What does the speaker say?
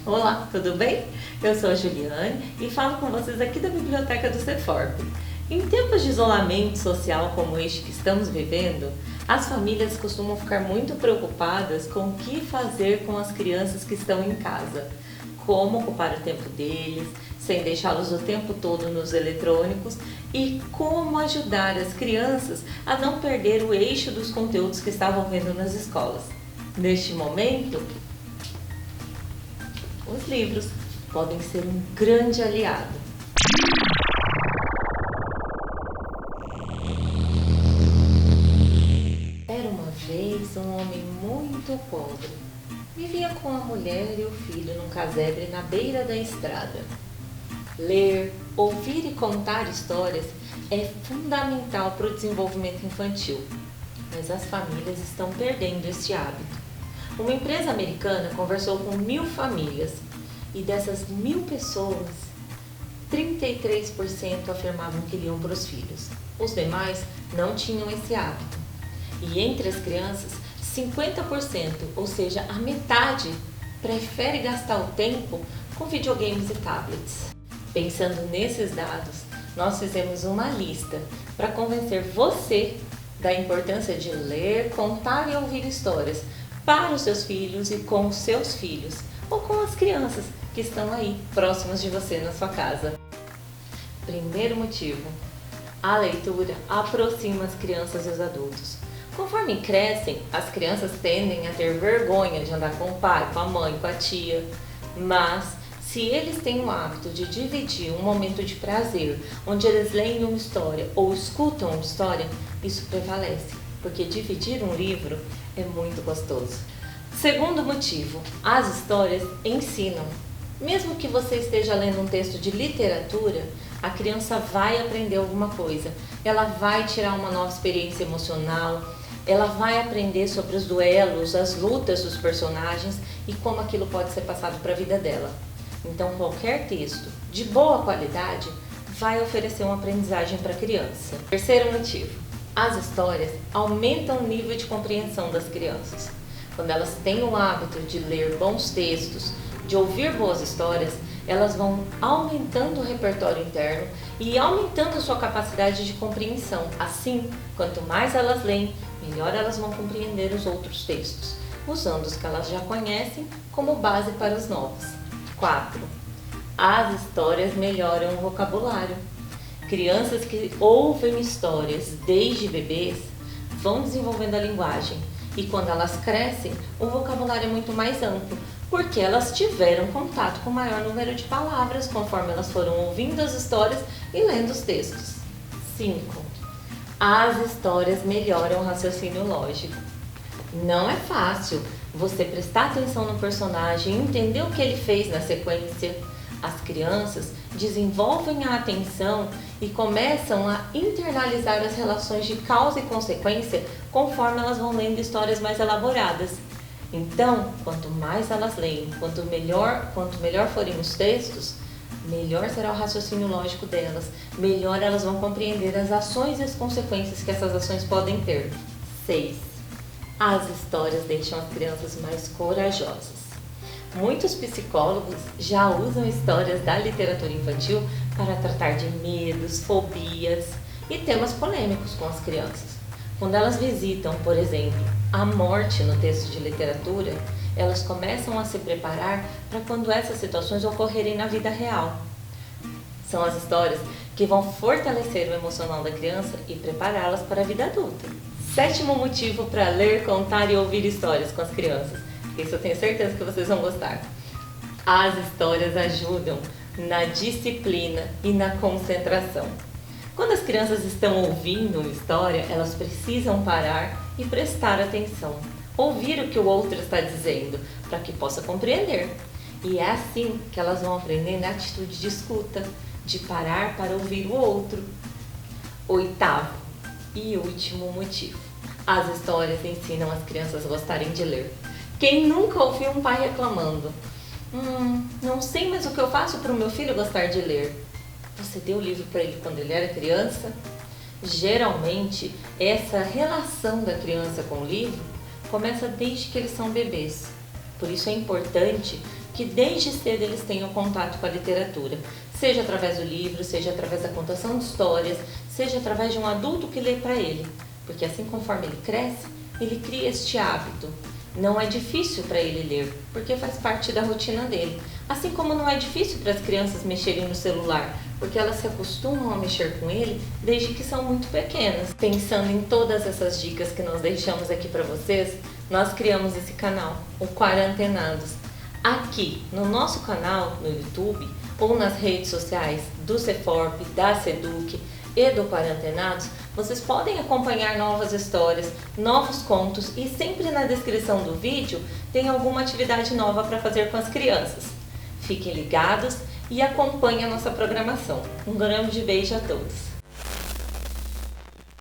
Olá, tudo bem? Eu sou a Juliane e falo com vocês aqui da Biblioteca do Ceforp. Em tempos de isolamento social como este que estamos vivendo, as famílias costumam ficar muito preocupadas com o que fazer com as crianças que estão em casa. Como ocupar o tempo deles, sem deixá-los o tempo todo nos eletrônicos e como ajudar as crianças a não perder o eixo dos conteúdos que estavam vendo nas escolas. Neste momento, os livros podem ser um grande aliado. Era uma vez um homem muito pobre. Vivia com a mulher e o filho num casebre na beira da estrada. Ler, ouvir e contar histórias é fundamental para o desenvolvimento infantil, mas as famílias estão perdendo este hábito. Uma empresa americana conversou com 1.000 famílias e dessas 1.000 pessoas, 33% afirmavam que liam para os filhos. Os demais não tinham esse hábito. E entre as crianças, 50%, ou seja, a metade, prefere gastar o tempo com videogames e tablets. Pensando nesses dados, nós fizemos uma lista para convencer você da importância de ler, contar e ouvir histórias para os seus filhos e com os seus filhos, ou com as crianças que estão aí próximas de você na sua casa. Primeiro motivo, a leitura aproxima as crianças dos adultos. Conforme crescem, as crianças tendem a ter vergonha de andar com o pai, com a mãe, com a tia, mas se eles têm o hábito de dividir um momento de prazer, onde eles leem uma história ou escutam uma história, isso prevalece, porque dividir um livro é muito gostoso. Segundo motivo, as histórias ensinam. Mesmo que você esteja lendo um texto de literatura, a criança vai aprender alguma coisa. Ela vai tirar uma nova experiência emocional, ela vai aprender sobre os duelos, as lutas dos personagens e como aquilo pode ser passado para a vida dela. Então, qualquer texto de boa qualidade vai oferecer uma aprendizagem para a criança. Terceiro motivo, as histórias aumentam o nível de compreensão das crianças. Quando elas têm o hábito de ler bons textos, de ouvir boas histórias, elas vão aumentando o repertório interno e aumentando a sua capacidade de compreensão. Assim, quanto mais elas leem, melhor elas vão compreender os outros textos, usando os que elas já conhecem como base para os novos. 4. As histórias melhoram o vocabulário. Crianças que ouvem histórias desde bebês vão desenvolvendo a linguagem e quando elas crescem, o vocabulário é muito mais amplo, porque elas tiveram contato com o maior número de palavras conforme elas foram ouvindo as histórias e lendo os textos. 5. As histórias melhoram o raciocínio lógico. Não é fácil você prestar atenção no personagem e entender o que ele fez na sequência. As crianças desenvolvem a atenção e começam a internalizar as relações de causa e consequência conforme elas vão lendo histórias mais elaboradas. Então, quanto mais elas leem, quanto melhor forem os textos, melhor será o raciocínio lógico delas, melhor elas vão compreender as ações e as consequências que essas ações podem ter. 6. As histórias deixam as crianças mais corajosas. Muitos psicólogos já usam histórias da literatura infantil para tratar de medos, fobias e temas polêmicos com as crianças. Quando elas visitam, por exemplo, a morte no texto de literatura, elas começam a se preparar para quando essas situações ocorrerem na vida real. São as histórias que vão fortalecer o emocional da criança e prepará-las para a vida adulta. 7º motivo para ler, contar e ouvir histórias com as crianças. Isso eu tenho certeza que vocês vão gostar. As histórias ajudam na disciplina e na concentração. Quando as crianças estão ouvindo uma história, elas precisam parar e prestar atenção. Ouvir o que o outro está dizendo, para que possa compreender. E é assim que elas vão aprender na atitude de escuta, de parar para ouvir o outro. 8º e último motivo. As histórias ensinam as crianças a gostarem de ler. Quem nunca ouviu um pai reclamando? Não sei mais o que eu faço para o meu filho gostar de ler. Você deu o livro para ele quando ele era criança? Geralmente, essa relação da criança com o livro começa desde que eles são bebês. Por isso é importante que desde cedo eles tenham contato com a literatura, seja através do livro, seja através da contação de histórias, seja através de um adulto que lê para ele, porque assim conforme ele cresce, ele cria este hábito. Não é difícil para ele ler, porque faz parte da rotina dele. Assim como não é difícil para as crianças mexerem no celular, porque elas se acostumam a mexer com ele desde que são muito pequenas. Pensando em todas essas dicas que nós deixamos aqui para vocês, nós criamos esse canal, o Quarantenados. Aqui no nosso canal no YouTube ou nas redes sociais do Ceforp, da Seduc e do Quarantenados, vocês podem acompanhar novas histórias, novos contos e sempre na descrição do vídeo tem alguma atividade nova para fazer com as crianças. Fiquem ligados e acompanhem a nossa programação. Um grande beijo a todos!